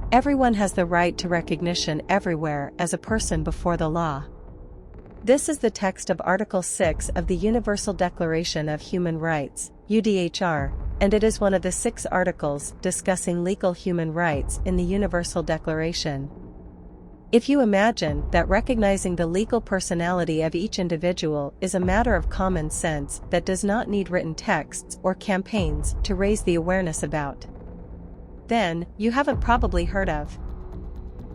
Everyone has the right to recognition everywhere as a person before the law. This is the text of Article 6 of the Universal Declaration of Human Rights, UDHR, and it is one of the 6 articles discussing legal human rights in the Universal Declaration. If you imagine that recognizing the legal personality of each individual is a matter of common sense that does not need written texts or campaigns to raise the awareness about, then you haven't probably heard of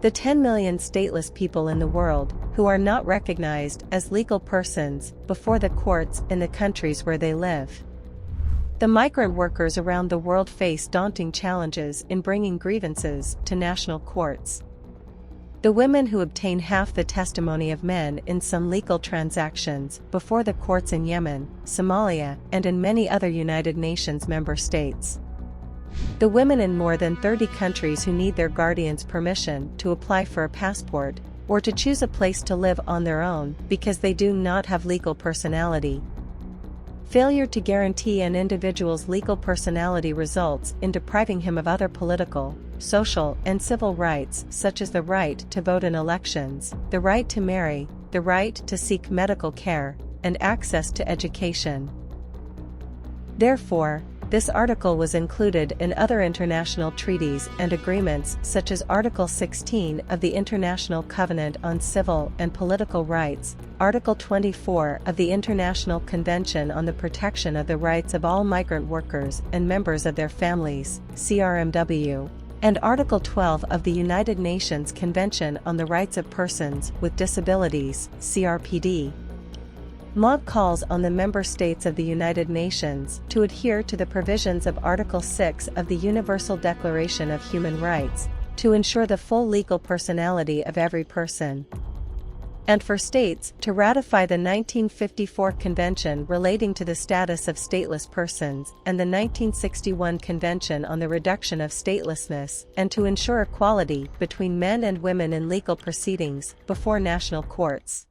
the 10 million stateless people in the world who are not recognized as legal persons before the courts in the countries where they live. The migrant workers around the world face daunting challenges in bringing grievances to national courts. The women who obtain half the testimony of men in some legal transactions before the courts in Yemen, Somalia, and in many other United Nations member states. The women in more than 30 countries who need their guardian's permission to apply for a passport, or to choose a place to live on their own because they do not have legal personality. Failure to guarantee an individual's legal personality results in depriving him of other political, social, and civil rights such as the right to vote in elections, the right to marry, the right to seek medical care, and access to education. Therefore, this article was included in other international treaties and agreements such as Article 16 of the International Covenant on Civil and Political Rights, Article 24 of the International Convention on the Protection of the Rights of All Migrant Workers and Members of Their Families, CRMW, and Article 12 of the United Nations Convention on the Rights of Persons with Disabilities, CRPD. Maat calls on the member states of the United Nations to adhere to the provisions of Article 6 of the Universal Declaration of Human Rights, to ensure the full legal personality of every person, and for states to ratify the 1954 Convention relating to the status of stateless persons and the 1961 Convention on the Reduction of Statelessness, and to ensure equality between men and women in legal proceedings before national courts.